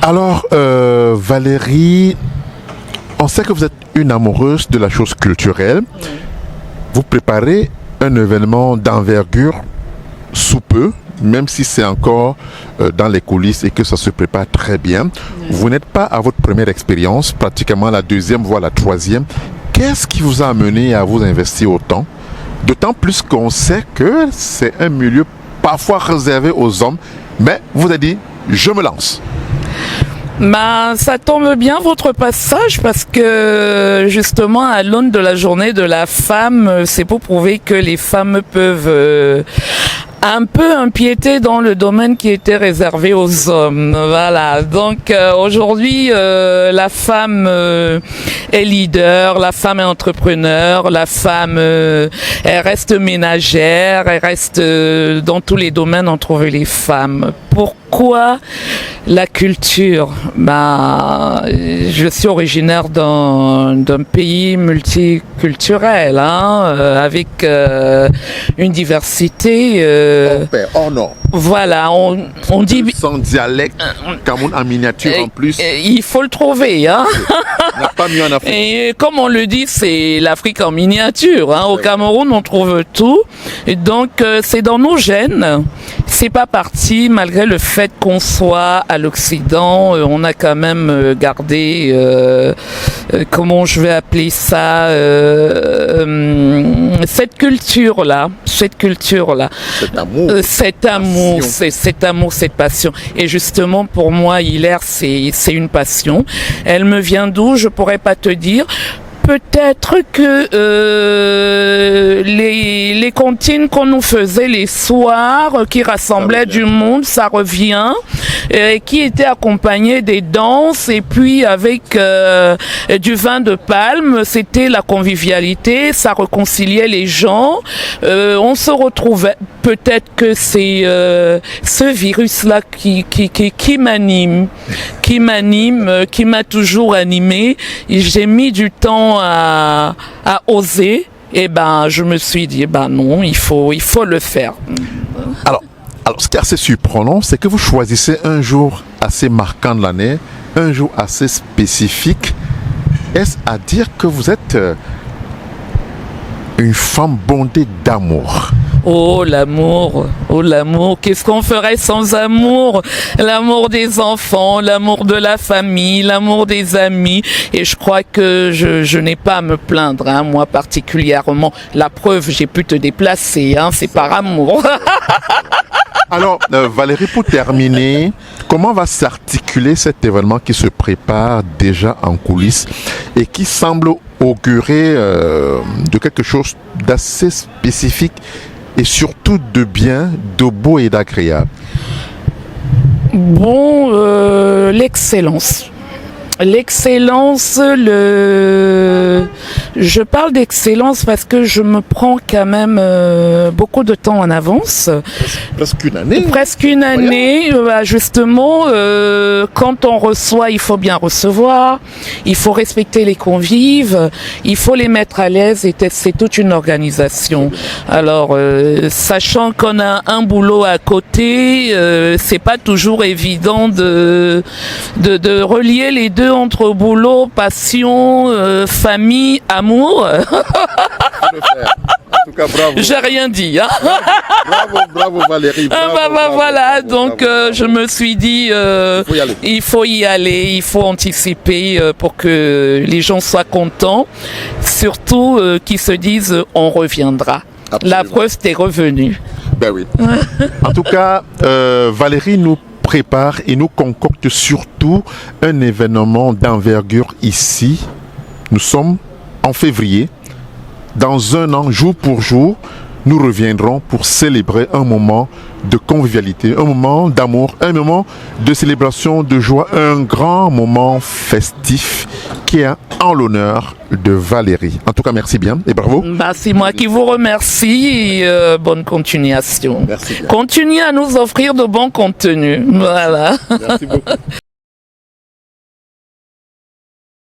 Alors, Valérie, on sait que vous êtes une amoureuse de la chose culturelle. Vous préparez un événement d'envergure sous peu, même si c'est encore dans les coulisses et que ça se prépare très bien. Vous n'êtes pas à votre première expérience, pratiquement la deuxième, voire la troisième. Qu'est-ce qui vous a amené à vous investir autant? D'autant plus qu'on sait que c'est un milieu parfois réservé aux hommes, mais vous avez dit, je me lance. Ben, ça tombe bien votre passage parce que justement à l'aune de la journée de la femme, c'est pour prouver que les femmes peuvent un peu empiéter dans le domaine qui était réservé aux hommes. Voilà. Donc aujourd'hui, la femme est leader, la femme est entrepreneur, la femme elle reste ménagère, elle reste dans tous les domaines on trouve les femmes. Pourquoi la culture? Je suis originaire d'un pays multiculturel, avec une diversité. Oh non. Voilà, on dit... Sans dialecte, Cameroun en miniature en plus. Il faut le trouver, hein. Il n'y a pas mieux en Afrique. Et comme on le dit, c'est l'Afrique en miniature. Au Cameroun, on trouve tout. Et donc, c'est dans nos gènes. C'est pas parti, malgré le fait qu'on soit à l'Occident, on a quand même gardé, comment je vais appeler ça, cette culture-là. Cet amour, cette passion. Et justement, pour moi, Hilaire, c'est une passion. Elle me vient d'où? Je pourrais pas te dire. Peut-être que les comptines qu'on nous faisait les soirs, qui rassemblaient du monde, ça revient, qui était accompagné des danses et puis avec du vin de palme, c'était la convivialité, ça réconciliait les gens, on se retrouvait. Peut-être que c'est ce virus-là qui m'anime, qui m'a toujours animé. J'ai mis du temps à oser. Et je me suis dit, non, il faut le faire. Alors, ce qui est assez surprenant, c'est que vous choisissez un jour assez marquant de l'année, un jour assez spécifique. Est-ce à dire que vous êtes une femme bondée d'amour? Oh l'amour, qu'est-ce qu'on ferait sans amour? L'amour des enfants, l'amour de la famille, l'amour des amis. Et je crois que je n'ai pas à me plaindre, moi particulièrement. La preuve, j'ai pu te déplacer, c'est par amour. Alors, Valérie, pour terminer, comment va s'articuler cet événement qui se prépare déjà en coulisses et qui semble augurer de quelque chose d'assez spécifique et surtout de bien, de beau et d'agréable? Bon, l'excellence. L'excellence, je parle d'excellence parce que je me prends quand même beaucoup de temps en avance. Presque une année. Presque une année, justement, quand on reçoit, il faut bien recevoir, il faut respecter les convives, il faut les mettre à l'aise et c'est toute une organisation. Alors, sachant qu'on a un boulot à côté, c'est pas toujours évident de relier les deux entre boulot, passion, famille, amour. En tout cas, bravo. J'ai rien dit. Bravo Valérie. Voilà, donc je me suis dit, il faut y aller, il faut anticiper pour que les gens soient contents. Surtout qu'ils se disent, on reviendra. Absolument. La preuve, t'es revenu. Ben oui. En tout cas, Valérie nous prépare et nous concocte surtout un événement d'envergure ici. Nous sommes en février. Dans un an, jour pour jour, nous reviendrons pour célébrer un moment de convivialité, un moment d'amour, un moment de célébration, de joie, un grand moment festif qui est en l'honneur de Valérie. En tout cas, merci bien et bravo. C'est moi qui vous remercie et bonne continuation. Merci bien. Continuez à nous offrir de bons contenus. Voilà. Merci beaucoup.